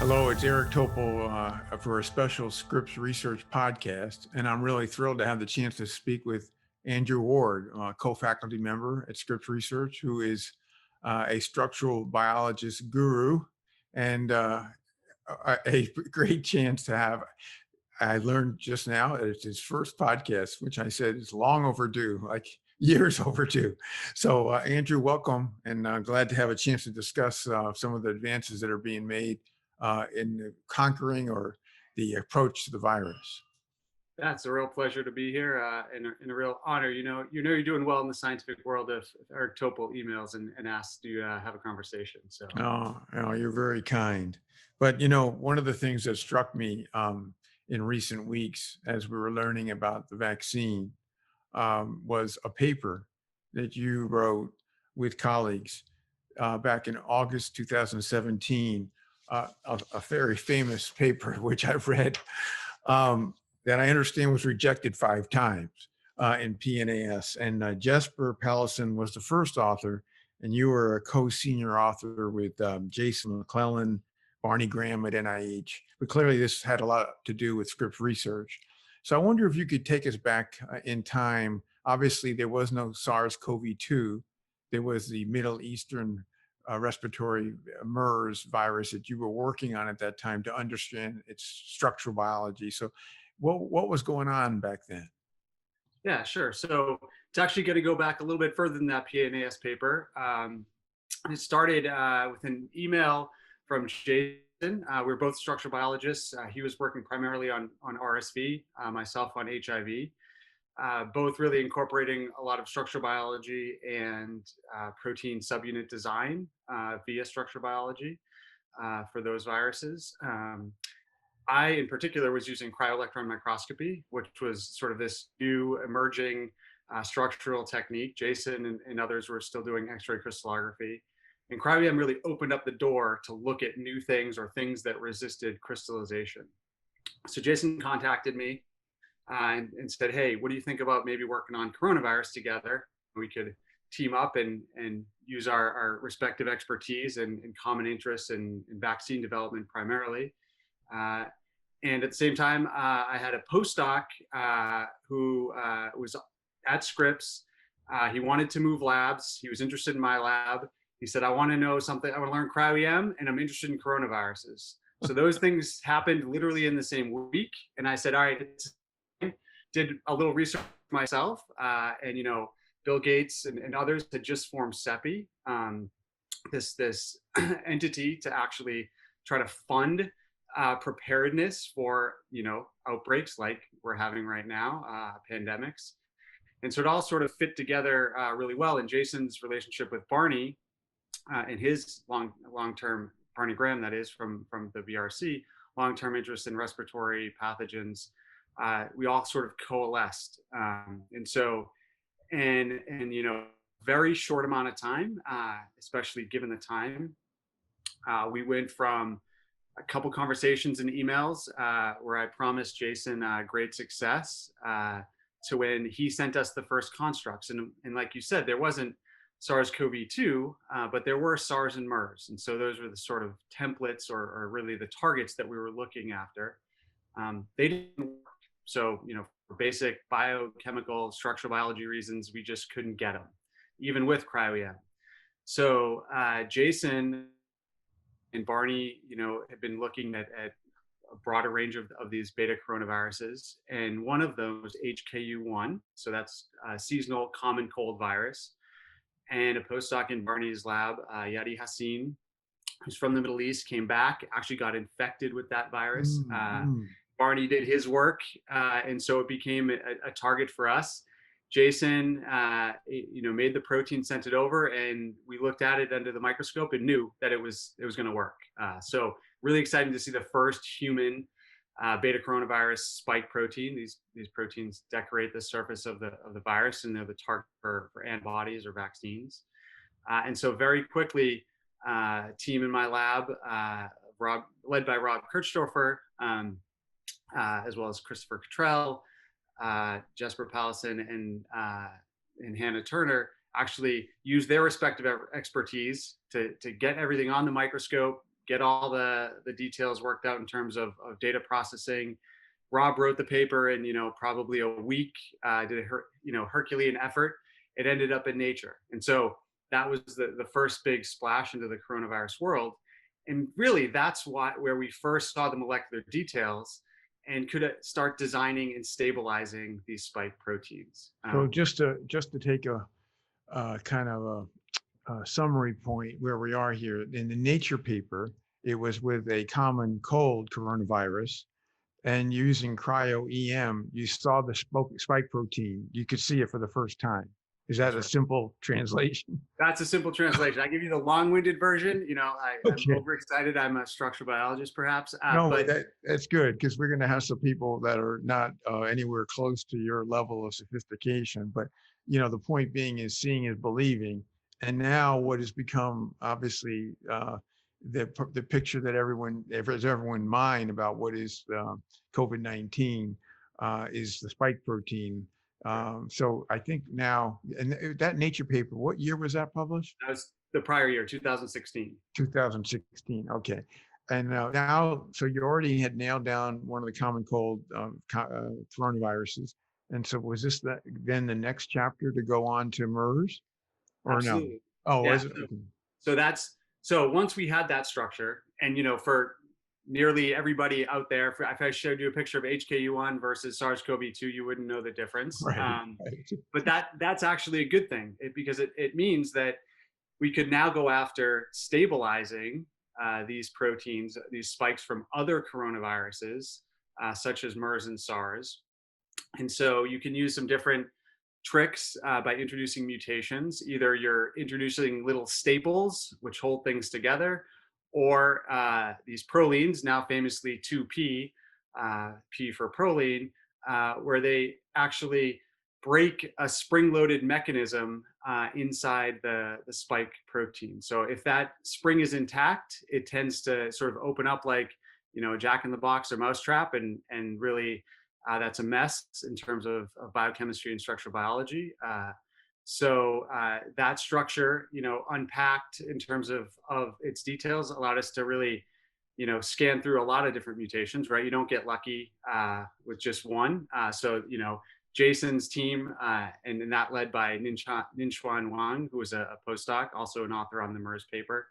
Hello, it's Eric Topol for a special Scripps Research podcast, and I'm really thrilled to have the chance to speak with Andrew Ward, co-faculty member at Scripps Research, who is a structural biologist guru, and a great chance to have. I learned just now that it's his first podcast, which I said is long overdue, like years overdue. So, Andrew, welcome, and glad to have a chance to discuss some of the advances that are being made in conquering or the approach to the virus. Yeah, it's a real pleasure to be here, and a real honor. You're doing well in the scientific world if Eric Topol emails and asks to have a conversation. So Oh, you're very kind. But one of the things that struck me in recent weeks as we were learning about the vaccine was a paper that you wrote with colleagues back in August 2017, a very famous paper, which I've read, that I understand was rejected 5 times in PNAS. And Jesper Pallesen was the first author, and you were a co-senior author with Jason McClellan, Barney Graham at NIH. But clearly, this had a lot to do with Scripps Research. So I wonder if you could take us back in time. Obviously, there was no SARS-CoV-2. There was the Middle Eastern respiratory MERS virus that you were working on at that time to understand its structural biology. So what was going on back then? yeah, sure. So it's actually going to go back a little bit further than that PNAS paper. It started with an email from Jason. We were both structural biologists. He was working primarily on RSV, myself on HIV. Both really incorporating a lot of structural biology and protein subunit design via structural biology for those viruses. I, in particular, was using cryo-electron microscopy, which was sort of this new emerging structural technique. Jason and others were still doing X-ray crystallography. And cryo-EM really opened up the door to look at new things or things that resisted crystallization. So Jason contacted me and said, hey, what do you think about maybe working on coronavirus together? We could team up and use our respective expertise and common interests in vaccine development primarily. And at the same time, I had a postdoc who was at Scripps. He wanted to move labs. He was interested in my lab. He said, I want to know something. I want to learn cryo-EM, and I'm interested in coronaviruses. So those things happened literally in the same week. And I said, all right, did a little research myself. And, Bill Gates and others had just formed CEPI, this entity to actually try to fund preparedness for outbreaks like we're having right now, pandemics. And so it all sort of fit together really well. And Jason's relationship with Barney and his long-term, Barney Graham, that is, from the VRC, long-term interest in respiratory pathogens, we all sort of coalesced. And so, and very short amount of time, especially given the time, we went from a couple conversations and emails where I promised Jason great success to when he sent us the first constructs. And like you said, there wasn't SARS-CoV-2, but there were SARS and MERS. And so those were the sort of templates or really the targets that we were looking after. They didn't work. So, for basic biochemical structural biology reasons, we just couldn't get them, even with cryo-EM. So Jason and Barney, have been looking at a broader range of these beta coronaviruses. And one of them was HKU1. So that's a seasonal common cold virus. And a postdoc in Barney's lab, Yadi Hassin, who's from the Middle East, came back, actually got infected with that virus. Barney did his work, and so it became a target for us. Jason, made the protein, sent it over, and we looked at it under the microscope and knew that it was going to work. So really exciting to see the first human beta coronavirus spike protein. These proteins decorate the surface of the virus, and they're the target for antibodies or vaccines. And so very quickly, team in my lab, led by Rob Kirchdorfer, as well as Christopher Cottrell, Jesper Pallesen, and Hannah Turner, actually used their respective expertise to get everything on the microscope, get all the details worked out in terms of data processing. Rob wrote the paper in, probably a week, did a Herculean effort. It ended up in Nature. And so that was the first big splash into the coronavirus world. And really, that's where we first saw the molecular details and could start designing and stabilizing these spike proteins. So just to take a kind of a summary point where we are here in the Nature paper, it was with a common cold coronavirus, and using cryo EM, you saw the spike protein. You could see it for the first time. Is that That's a right. simple translation? That's a simple translation. I give you the long-winded version. I'm Okay. overexcited. I'm a structural biologist, perhaps, No, but that's good because we're going to have some people that are not anywhere close to your level of sophistication. But the point being is seeing is believing. And now what has become obviously the picture that everyone mind about what is COVID-19 is the spike protein. So I think now, and that Nature paper, what year was that published? that was the prior year, 2016. 2016. Okay. And now, so you already had nailed down one of the common cold coronaviruses. And so was this then the next chapter to go on to MERS or no? Absolutely. Oh, Yeah. was it? Okay. So once we had that structure, and for nearly everybody out there, if I showed you a picture of HKU1 versus SARS-CoV-2, you wouldn't know the difference. Right. Right. But that's actually a good thing, because it means that we could now go after stabilizing these proteins, these spikes from other coronaviruses, such as MERS and SARS. And so you can use some different tricks by introducing mutations. Either you're introducing little staples, which hold things together, or these prolines, now famously 2P, P for proline, where they actually break a spring-loaded mechanism inside the spike protein. So if that spring is intact, it tends to sort of open up like a Jack in the Box or mousetrap, and really that's a mess in terms of biochemistry and structural biology. So that structure, unpacked in terms of its details, allowed us to really, scan through a lot of different mutations. Right, you don't get lucky with just one. So Jason's team, and that led by Ninchuan Wang, who was a postdoc, also an author on the MERS paper,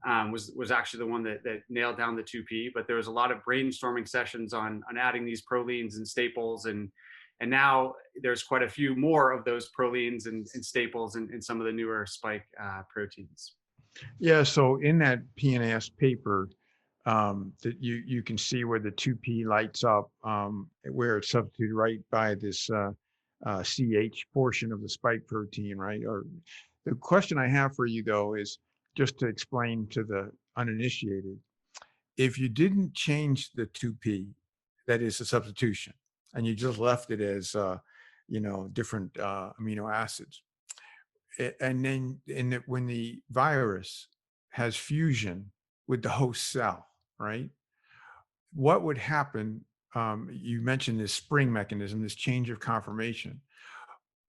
was actually the one that nailed down the 2P. But there was a lot of brainstorming sessions on adding these prolines and staples, and now there's quite a few more of those prolines and staples in some of the newer spike proteins. Yeah. So in that PNAS paper, that you can see where the 2P lights up, where it's substituted right by this CH portion of the spike protein, right? Or the question I have for you though is just to explain to the uninitiated, if you didn't change the 2P, that is a substitution, and you just left it as different amino acids, and then when the virus has fusion with the host cell, right? What would happen? You mentioned this spring mechanism, this change of conformation.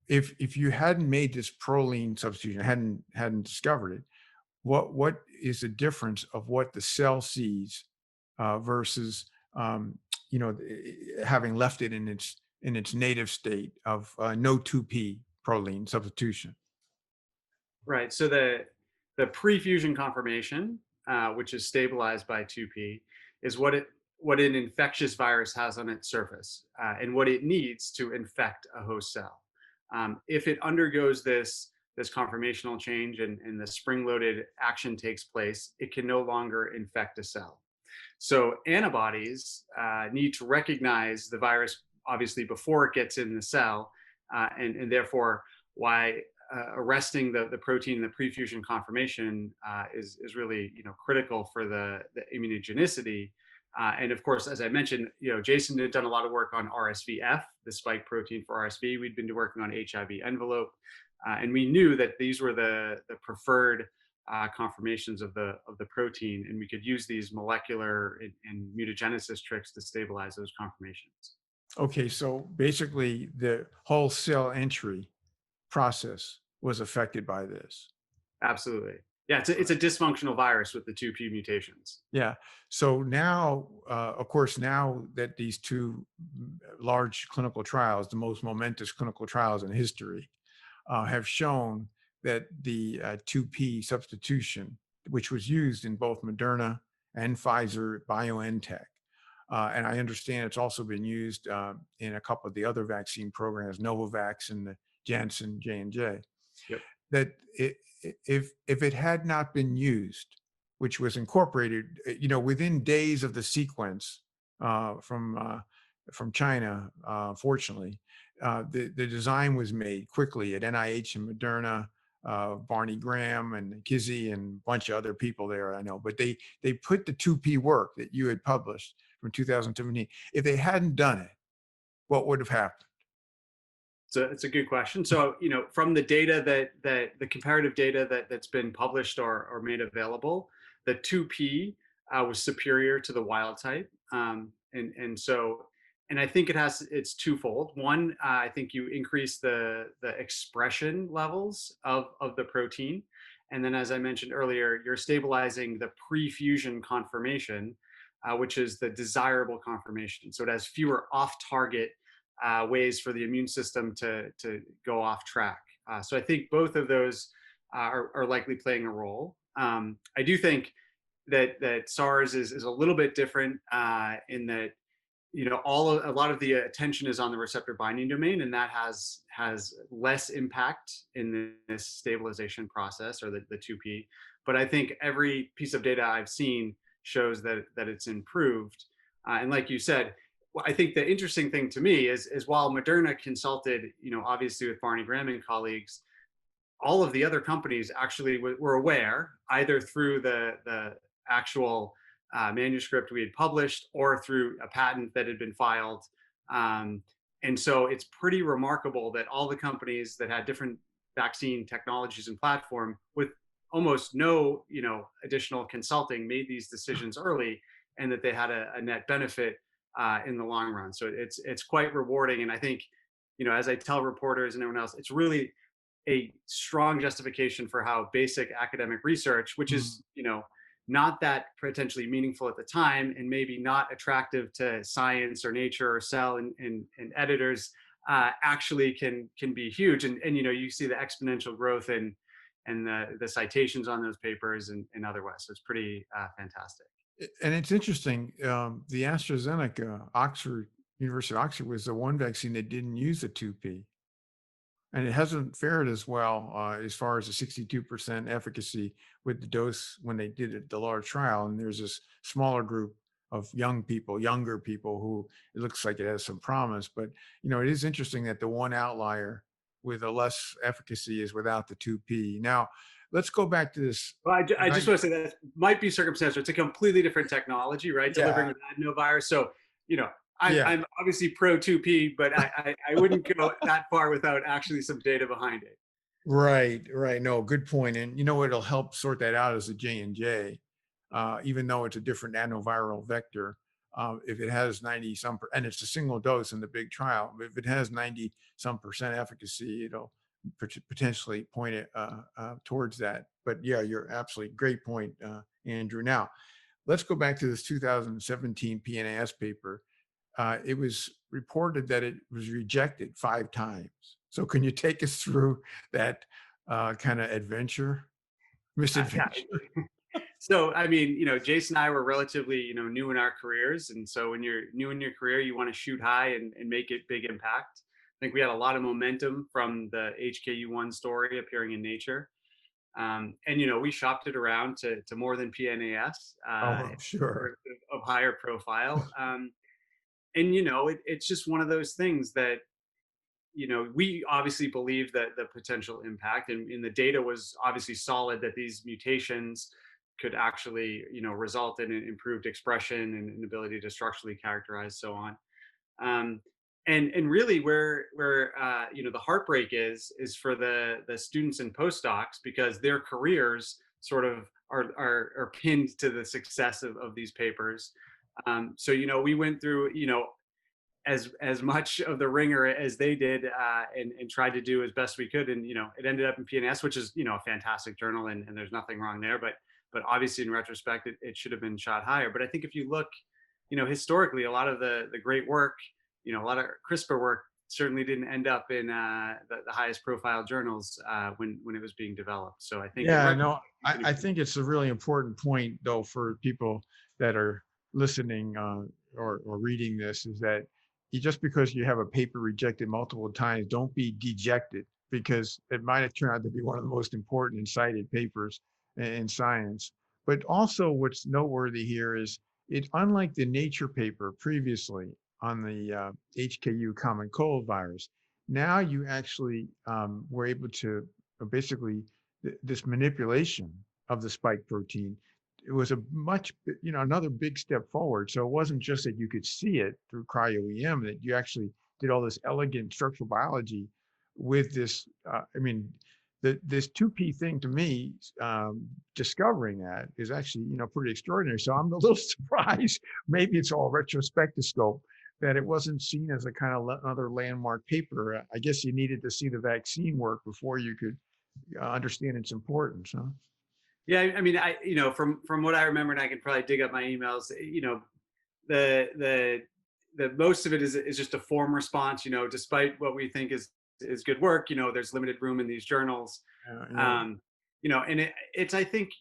If you hadn't made this proline substitution, hadn't discovered it, what is the difference of what the cell sees versus having left it in its native state of no 2P proline substitution? Right. So the pre-fusion conformation, which is stabilized by 2P, is what an infectious virus has on its surface, and what it needs to infect a host cell. If it undergoes this conformational change, and the spring-loaded action takes place, it can no longer infect a cell. So antibodies need to recognize the virus, obviously, before it gets in the cell, and therefore why arresting the protein in the pre-fusion conformation is really critical for the immunogenicity. And of course, as I mentioned, Jason had done a lot of work on RSVF, the spike protein for RSV. We'd been working on HIV envelope, and we knew that these were the preferred conformations of the protein, and we could use these molecular and mutagenesis tricks to stabilize those conformations. Okay, so basically the whole cell entry process was affected by this. Absolutely. Yeah, it's a dysfunctional virus with the 2p mutations. Yeah. So now, of course, now that these two large clinical trials, the most momentous clinical trials in history, have shown that the 2P substitution, which was used in both Moderna and Pfizer BioNTech, and I understand it's also been used in a couple of the other vaccine programs, Novavax and the Janssen J&J, Yep. that if it had not been used, which was incorporated, within days of the sequence from China, fortunately, the design was made quickly at NIH and Moderna, Barney Graham and Kizzy and a bunch of other people there I know, but they put the 2P work that you had published from 2017. If they hadn't done it, what would have happened? So it's a good question. So, from the data that the comparative data that's been published or made available, the 2p was superior to the wild type. And I think it's twofold. One, I think you increase the expression levels of the protein, and then as I mentioned earlier, you're stabilizing the pre-fusion conformation, which is the desirable conformation. So it has fewer off-target ways for the immune system to go off track. So I think both of those are likely playing a role. I do think that SARS is a little bit different in that a lot of the attention is on the receptor binding domain, and that has less impact in this stabilization process or the 2p. But I think every piece of data I've seen shows that it's improved. And like you said, I think the interesting thing to me is while Moderna consulted, obviously with Barney Graham and colleagues, all of the other companies actually were aware either through the actual manuscript we had published or through a patent that had been filed. And so it's pretty remarkable that all the companies that had different vaccine technologies and platform with almost no additional consulting made these decisions early, and that they had a net benefit in the long run. So it's quite rewarding. And I think, as I tell reporters and everyone else, it's really a strong justification for how basic academic research, which is, not that potentially meaningful at the time and maybe not attractive to Science or Nature or Cell and editors, actually can be huge. And you see the exponential growth and the citations on those papers and otherwise. So it's pretty fantastic. And it's interesting. The AstraZeneca, University of Oxford was the one vaccine that didn't use the 2P. And it hasn't fared as well as far as the 62% efficacy with the dose when they did the large trial. And there's this smaller group of younger people who it looks like it has some promise. But, it is interesting that the one outlier with a less efficacy is without the 2P. Now, let's go back to this. Well, I just want to say that might be circumstantial. It's a completely different technology, right? Delivering Yeah. an adenovirus. So, Yeah. I'm obviously pro 2p, but I wouldn't go that far without actually some data behind it. Right, right. No, good point. And it'll help sort that out as a J&J, even though it's a different adenoviral vector. If it has 90 some, and it's a single dose in the big trial, if it has 90 some percent efficacy, it'll potentially point it towards that. But yeah, you're absolutely great point, Andrew. Now, let's go back to this 2017 PNAS paper. It was reported that it was rejected 5 times. So can you take us through that kind of misadventure? So, I mean, Jason and I were relatively, new in our careers. And so when you're new in your career, you want to shoot high and make it big impact. I think we had a lot of momentum from the HKU1 story appearing in Nature. And, we shopped it around to more than PNAS Oh, sure. of higher profile. And, it's just one of those things that, we obviously believe that the potential impact and the data was obviously solid that these mutations could actually, result in an improved expression and an ability to structurally characterize, so on. Um, and really where the heartbreak is for the students and postdocs, because their careers sort of are pinned to the success of these papers. So we went through as much of the ringer as they did, and tried to do as best we could. And it ended up in PNS, which is a fantastic journal, and there's nothing wrong there. But obviously, in retrospect, it should have been shot higher. But I think if you look, historically, a lot of the great work, a lot of CRISPR work certainly didn't end up in the highest profile journals when it was being developed. So I think in Yeah, retrospect, no, I think it's a really important point though for people that are listening or reading this is that just because you have a paper rejected multiple times, don't be dejected because it might have turned out to be one of the most important and cited papers in science. But also what's noteworthy here is it, unlike the Nature paper previously on the HKU common cold virus, now you actually were able to basically this manipulation of the spike protein. It was a much, another big step forward. So it wasn't just that you could see it through cryo-EM, that you actually did all this elegant structural biology with this. I mean, this 2P thing to me, discovering that is actually, pretty extraordinary. So I'm a little surprised, maybe it's all retrospectoscope, that it wasn't seen as a kind of another landmark paper. I guess you needed to see the vaccine work before you could understand its importance, huh? yeah, I mean, from what I remember, and I can probably dig up my emails. The the the most of it is just a form response. Despite what we think is good work, there's limited room in these journals. Yeah. um and it's, I think,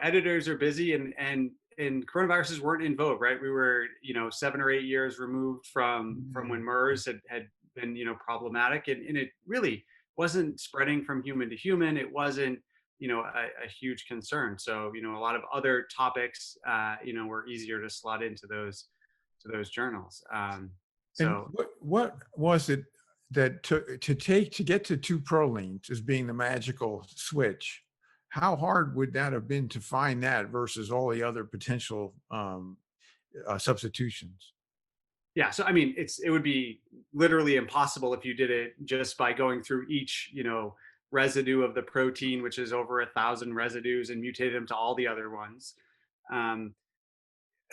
editors are busy, and coronaviruses weren't in vogue, right? We were 7 or 8 years removed from when MERS had been problematic, and it really wasn't spreading from human to human. It wasn't a huge concern. So a lot of other topics were easier to slot into those journals. And So what was it that to get to two prolines as being the magical switch? How hard would that have been to find that versus all the other potential substitutions? yeah, so I mean, it would be literally impossible if you did it just by going through each residue of the protein, which is over 1,000 residues, and mutate them to all the other ones. um,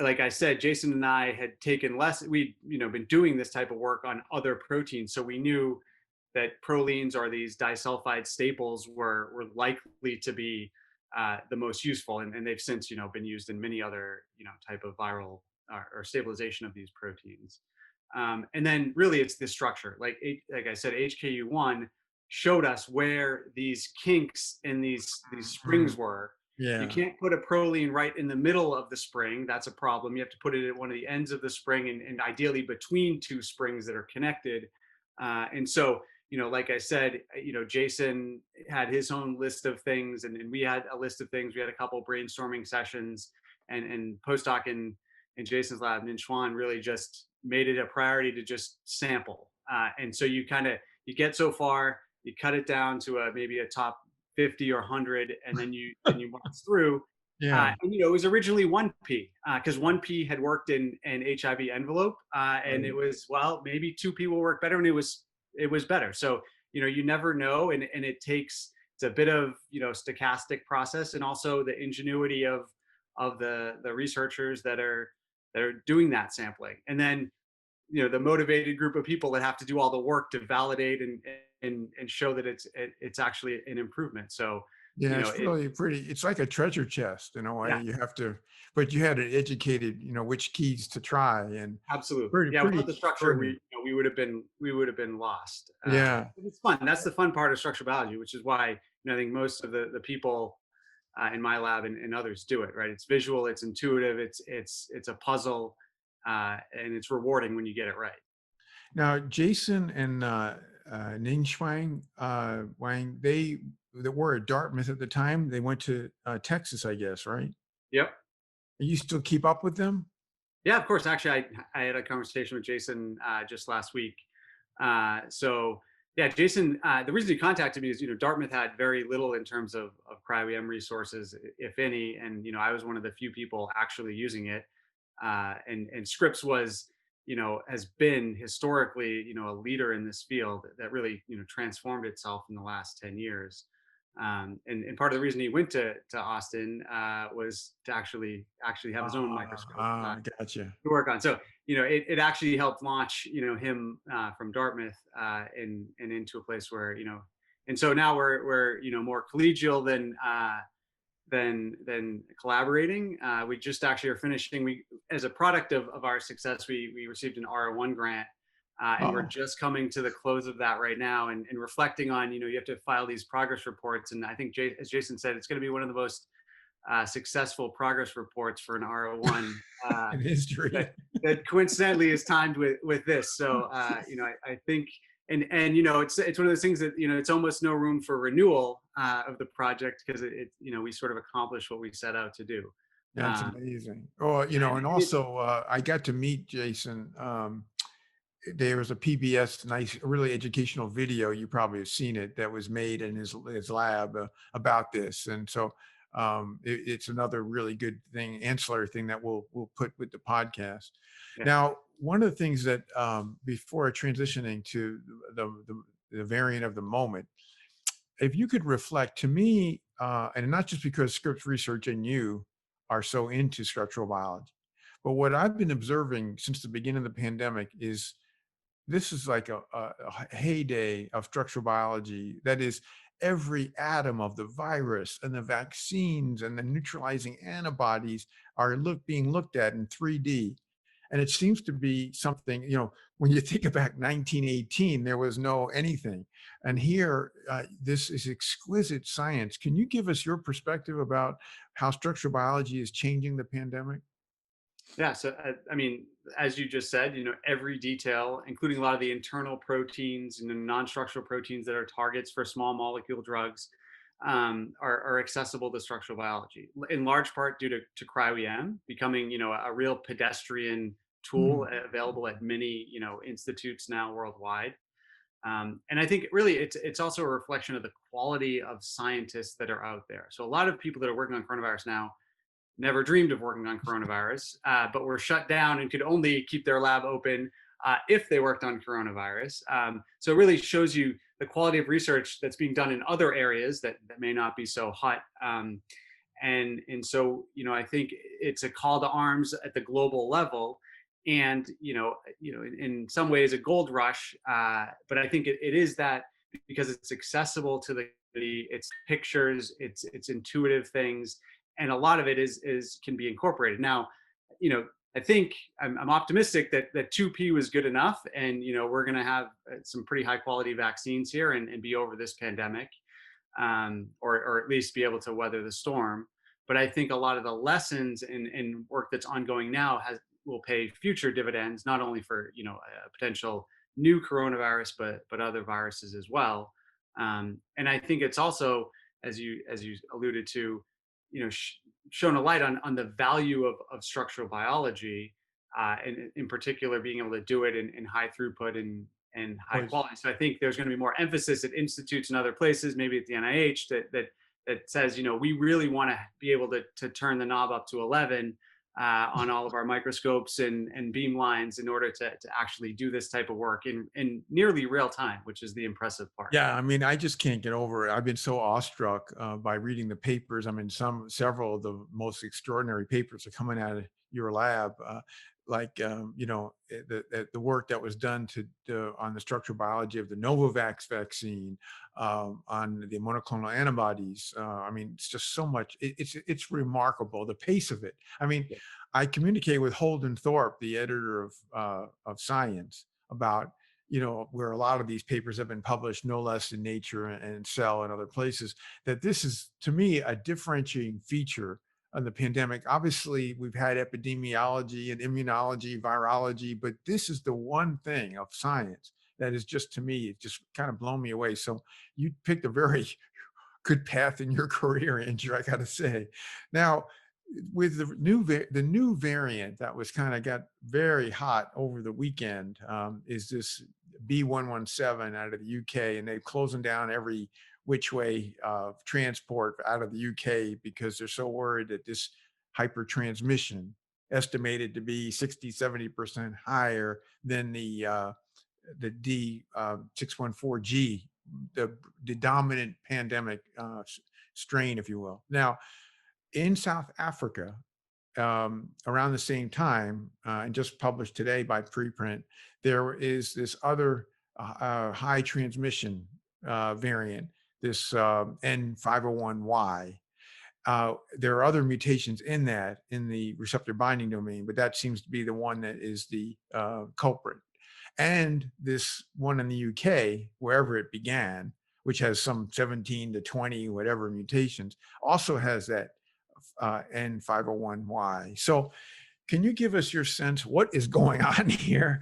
like I said, Jason and I had taken we'd been doing this type of work on other proteins, so we knew that prolines, or these disulfide staples, were likely to be the most useful, and they've since been used in many other type of viral or stabilization of these proteins. And then really it's the structure. Like I said, HKU1 showed us where these kinks in these springs Mhm. were. You Yeah. can't put a proline right in the middle of the spring. That's a problem. You have to put it at one of the ends of the spring, and ideally between two springs that are connected. And so, like I said, Jason had his own list of things, and we had a list of things. We had a couple brainstorming sessions, and postdoc in Jason's lab, Nin Chuan, really just made it a priority to just sample. And so you get so far, you cut it down to maybe a top 50 or 100, and then you march through. Yeah. And it was originally 1P, because 1P had worked in HIV envelope, and it Right. was, well, maybe 2P will work better, and it was better. So you never know, and it's a bit of stochastic process, and also the ingenuity of the researchers that are doing that sampling, and then the motivated group of people that have to do all the work to validate and show that it's actually an improvement. So Yeah, it's it really pretty. It's like a treasure chest in a way. yeah, You have to, but you had it educated, which keys to try, and absolutely, pretty, yeah. pretty Without the structure, extraordinary. we would have been lost. Yeah. But it's fun. That's the fun part of structural biology, which is why I think most of the people in my lab and others do it right. It's visual, it's intuitive, it's a puzzle, and it's rewarding when you get it right. Now, Jason and Ning Shuang, Wang, they were at Dartmouth at the time. They went to Texas, I guess, right? Yep. You still keep up with them? Yeah, of course. Actually, I had a conversation with Jason just last week. So yeah, Jason. The reason he contacted me is Dartmouth had very little in terms of cryo-EM resources, if any, and I was one of the few people actually using it. And Scripps has been historically a leader in this field that really transformed itself in the last 10 years. And part of the reason he went to Austin was to actually have his own microscope Gotcha. to work on. So it actually helped launch him from Dartmouth and into a place where and so now we're more collegial than collaborating. We just actually are finishing. We, as a product of our success, we received an R1 grant, and we're Oh, just coming to the close of that right now, and reflecting on you have to file these progress reports, and I think as Jason said, it's going to be one of the most successful progress reports for an R01 in that history. that coincidentally is timed with this. So I think and it's one of those things that it's almost no room for renewal of the project because we sort of accomplished what we set out to do. That's Um, amazing. Oh, and and it, also I got to meet Jason. There was a PBS nice, really educational video. You probably have seen it that was made in his lab about this, and so it's another really good thing, ancillary thing that we'll put with the podcast. yeah, Now, one of the things that before transitioning to the variant of the moment, if you could reflect to me, and not just because Scripps Research and you are so into structural biology, but what I've been observing since the beginning of the pandemic is this is like a heyday of structural biology. That is, every atom of the virus and the vaccines and the neutralizing antibodies are being looked at in 3D. And it seems to be something, when you think about 1918, there was no anything. And here, this is exquisite science. Can you give us your perspective about how structural biology is changing the pandemic? yeah. So I mean, as you just said, every detail, including a lot of the internal proteins and the non-structural proteins that are targets for small molecule drugs, are accessible to structural biology, in large part due to cryo-EM becoming, a real pedestrian tool Hmm. available at many, institutes now worldwide. And I think really it's also a reflection of the quality of scientists that are out there. So a lot of people that are working on coronavirus now never dreamed of working on coronavirus, but were shut down and could only keep their lab open if they worked on coronavirus. So it really shows you the quality of research that's being done in other areas that may not be so hot. And so I think it's a call to arms at the global level, and in some ways a gold rush. But I think it is that because it's accessible to it's pictures, it's intuitive things, and a lot of it is can be incorporated. Now, I think I'm optimistic that 2P was good enough, and we're going to have some pretty high quality vaccines here and be over this pandemic, or at least be able to weather the storm. But I think a lot of the lessons and work that's ongoing now will pay future dividends, not only for a potential new coronavirus, but other viruses as well. And I think it's also, as you alluded to, shown a light on the value of structural biology, and in particular being able to do it in high throughput and high Was quality. So I think there's going to be more emphasis at institutes and other places, maybe at the NIH, that says, we really want to be able to turn the knob up to 11 on all of our microscopes and beam lines in order to actually do this type of work in nearly real time, which is the impressive part. Yeah, I mean, I just can't get over it. I've been so awestruck by reading the papers. I mean, several of the most extraordinary papers are coming out of your lab, like the work that was done on the structural biology of the Novavax vaccine, on the monoclonal antibodies. I mean, it's just so much. It's remarkable the pace of it. I mean, Yeah. I communicate with Holden Thorpe, the editor of Science, about where a lot of these papers have been published, no less in Nature and Cell and other places, that this is, to me, a differentiating feature of the pandemic. Obviously, we've had epidemiology and immunology, virology, but this is the one thing of science that is just, to me, it just kind of blown me away. So you picked a very good path in your career, Andrew, I got to say. Now, with the new variant that was kind of got very hot over the weekend, is this B117 out of the UK, and they're closing down every which way transport out of the UK because they're so worried that this hyper transmission, estimated to be 60-70% higher than the D614G the, the dominant pandemic strain, if you will. Now, in South Africa, around the same time, and just published today by preprint, there is this other high transmission variant, this N501Y. There are other mutations in that in the receptor binding domain, but that seems to be the one that is the culprit. And this one in the UK, wherever it began, which has some 17 to 20 whatever mutations, also has that N501Y. So can you give us your sense what is going on here?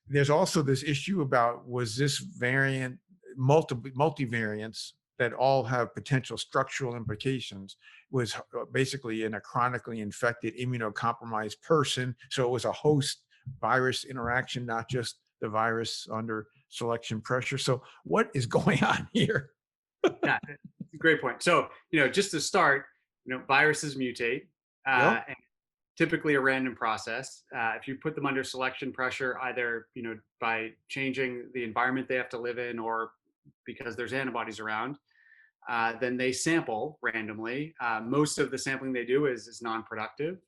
There's also this issue about, was this variant multivariants that all have potential structural implications, was basically in a chronically infected immunocompromised person, so it was a host virus interaction, not just the virus under selection pressure. So what is going on here? Yeah, it's a great point. So, just to start, viruses mutate, Yep. and typically a random process. If you put them under selection pressure, either by changing the environment they have to live in, or because there's antibodies around, then they sample randomly. Most of the sampling they do is non-productive,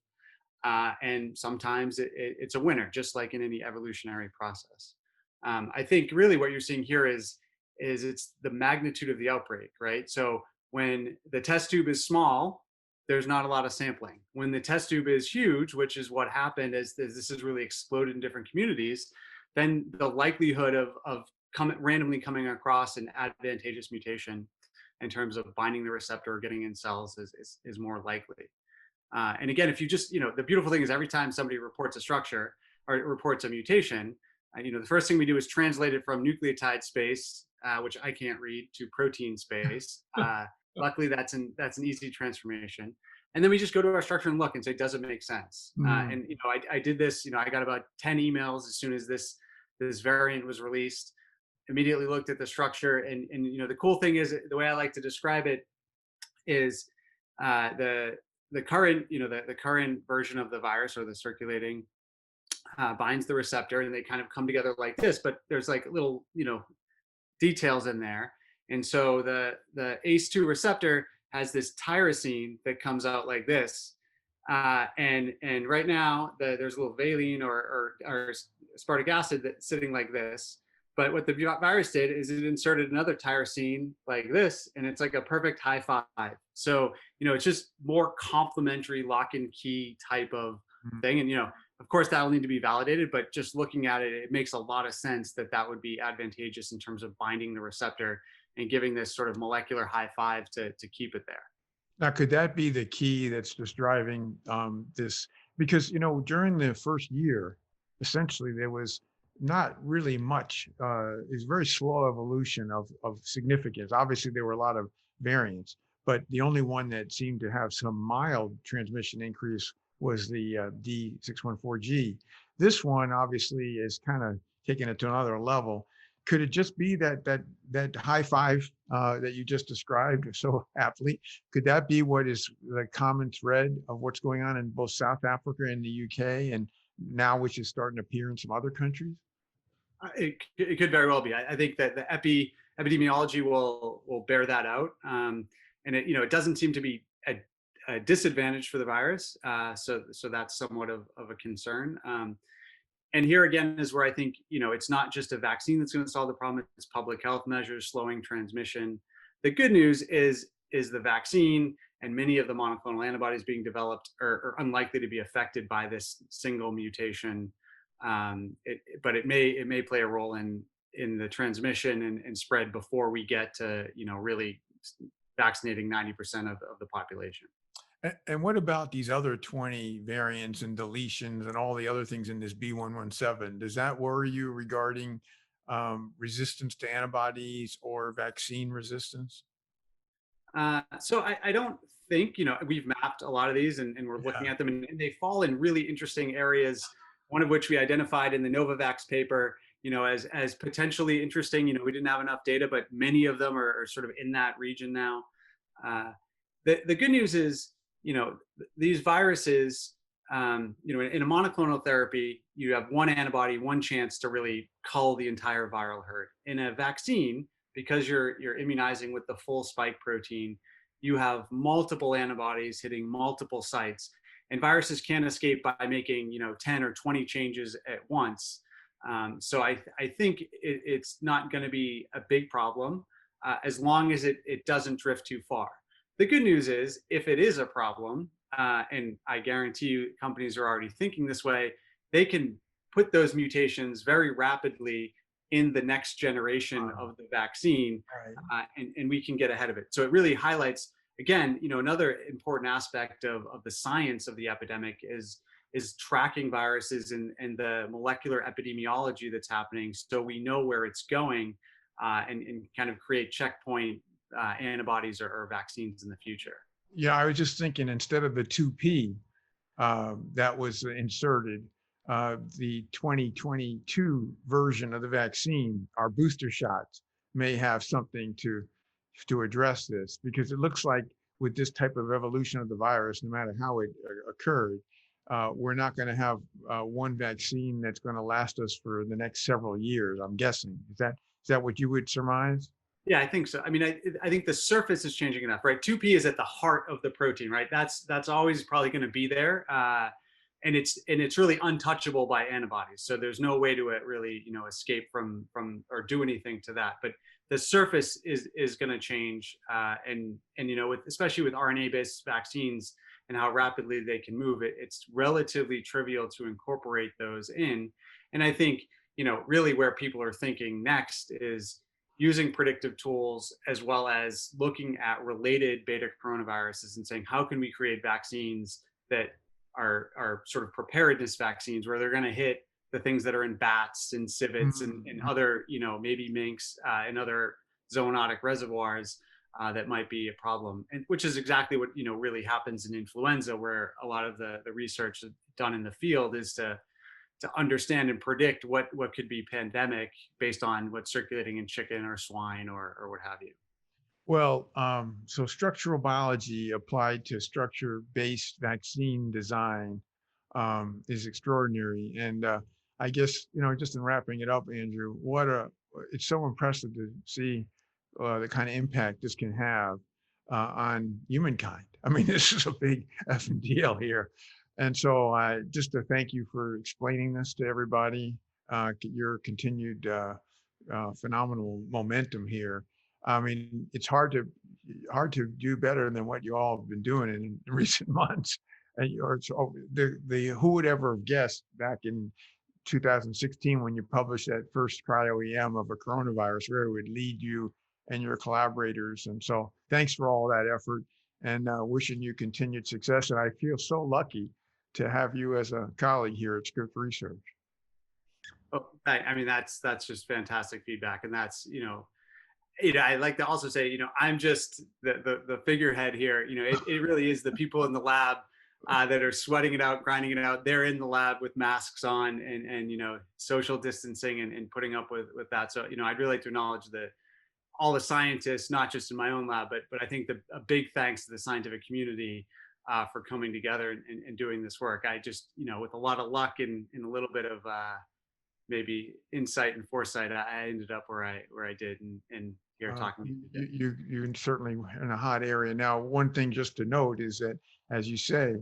and sometimes it's a winner, just like in any evolutionary process. I think really what you're seeing here is it's the magnitude of the outbreak, right? So when the test tube is small, there's not a lot of sampling. When the test tube is huge, which is what happened as this has really exploded in different communities, then the likelihood of randomly coming across an advantageous mutation in terms of binding the receptor or getting in cells is more likely. And again, if you just, the beautiful thing is every time somebody reports a structure or reports a mutation, the first thing we do is translate it from nucleotide space, which I can't read, to protein space. Luckily, that's an easy transformation. And then we just go to our structure and look and say, does it make sense? Mm. And I did this. I got about 10 emails as soon as this variant was released. Immediately looked at the structure, and the cool thing is, the way I like to describe it is the current the current version of the virus, or the circulating, binds the receptor, and they kind of come together like this, but there's like little details in there. And so the ACE2 receptor has this tyrosine that comes out like this, and right now there's a little valine or aspartic acid that's sitting like this. But what the virus did is it inserted another tyrosine like this, and it's like a perfect high five. So it's just more complementary lock and key type of thing. And of course that'll need to be validated, but just looking at it, it makes a lot of sense that would be advantageous in terms of binding the receptor and giving this sort of molecular high five to keep it there. Now, could that be the key that's just driving this? Because, during the first year, essentially, there was not really much, it's very slow evolution of significance. Obviously, there were a lot of variants, but the only one that seemed to have some mild transmission increase was the D614G. This one obviously is kind of taking it to another level. Could it just be that high five that you just described so aptly? Could that be what is the common thread of what's going on in both South Africa and the UK, and now which is starting to appear in some other countries? It could very well be. I think that the epidemiology will bear that out, and it doesn't seem to be a disadvantage for the virus. So that's somewhat of a concern. And here again is where I think it's not just a vaccine that's going to solve the problem. It's public health measures slowing transmission. The good news is the vaccine and many of the monoclonal antibodies being developed are unlikely to be affected by this single mutation. But it may play a role in the transmission and spread before we get to really vaccinating 90% of the population. And what about these other 20 variants and deletions and all the other things in this B117? Does that worry you regarding resistance to antibodies or vaccine resistance? So I don't think, we've mapped a lot of these, and we're looking Yeah. at them, and they fall in really interesting areas. One of which we identified in the Novavax paper, as potentially interesting. We didn't have enough data, but many of them are sort of in that region now. The good news is, these viruses, in a monoclonal therapy, you have one antibody, one chance to really cull the entire viral herd. In a vaccine, because you're immunizing with the full spike protein, you have multiple antibodies hitting multiple sites, and viruses can't escape by making 10 or 20 changes at once. So I think it's not going to be a big problem as long as it doesn't drift too far. The good news is, if it is a problem, and I guarantee you companies are already thinking this way, they can put those mutations very rapidly in the next generation of the vaccine, Right. and we can get ahead of it. So it really highlights, again, another important aspect of the science of the epidemic is tracking viruses and the molecular epidemiology that's happening, so we know where it's going, and kind of create checkpoint antibodies or vaccines in the future. Yeah, I was just thinking instead of the 2P that was inserted, the 2022 version of the vaccine, our booster shots, may have something to address this, because it looks like with this type of evolution of the virus, no matter how it occurred, we're not going to have one vaccine that's going to last us for the next several years, I'm guessing. Is that what you would surmise? Yeah, I think so. I mean, I think the surface is changing enough, right? 2P is at the heart of the protein, right? That's always probably going to be there, and it's really untouchable by antibodies. So there's no way to really escape from or do anything to that. But the surface is going to change, and especially with RNA-based vaccines and how rapidly they can move, it's relatively trivial to incorporate those in. And I think really where people are thinking next is using predictive tools, as well as looking at related beta coronaviruses and saying, how can we create vaccines that are sort of preparedness vaccines, where they're going to hit the things that are in bats and civets and other, maybe minks, and other zoonotic reservoirs that might be a problem. And which is exactly what really happens in influenza, where a lot of the research done in the field is to understand and predict what could be pandemic based on what's circulating in chicken or swine or what have you. Well, so structural biology applied to structure-based vaccine design is extraordinary. And I guess, just in wrapping it up, Andrew, it's so impressive to see the kind of impact this can have on humankind. I mean, this is a big effing deal here. And so just to thank you for explaining this to everybody, your continued phenomenal momentum here. I mean, it's hard to do better than what you all have been doing in recent months. And who would ever have guessed back in 2016, when you published that first cryo-EM of a coronavirus, where it would lead you and your collaborators. And so thanks for all that effort, and wishing you continued success. And I feel so lucky to have you as a colleague here at Scripps Research. Oh, I mean, that's just fantastic feedback. And that's, I like to also say, I'm just the figurehead here. It really is the people in the lab that are sweating it out, grinding it out. They're in the lab with masks on and social distancing and putting up with that. So, I'd really like to acknowledge all the scientists, not just in my own lab, but I think a big thanks to the scientific community for coming together and doing this work. I just, with a lot of luck and a little bit of maybe insight and foresight, I ended up where I did, and here talking to you. You're certainly in a hot area now. One thing just to note is that, as you say,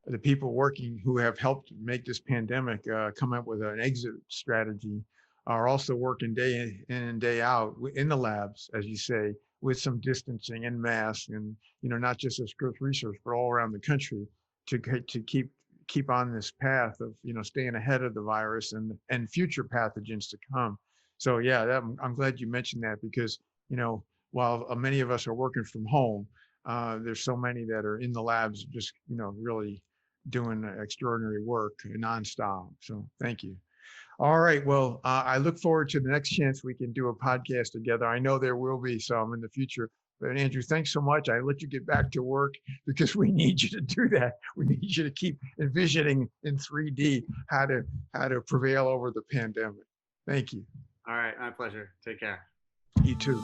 the people working who have helped make this pandemic come up with an exit strategy are also working day in and day out in the labs, as you say, with some distancing and masks, and not just at Scripps Research, but all around the country, to keep on this path of staying ahead of the virus and future pathogens to come. So yeah, I'm glad you mentioned that, because while many of us are working from home, there's so many that are in the labs, just really doing extraordinary work nonstop. So thank you. All right. Well, I look forward to the next chance we can do a podcast together. I know there will be some in the future. But Andrew, thanks so much. I let you get back to work, because we need you to do that. We need you to keep envisioning in 3D how to prevail over the pandemic. Thank you. All right. My pleasure. Take care. You too.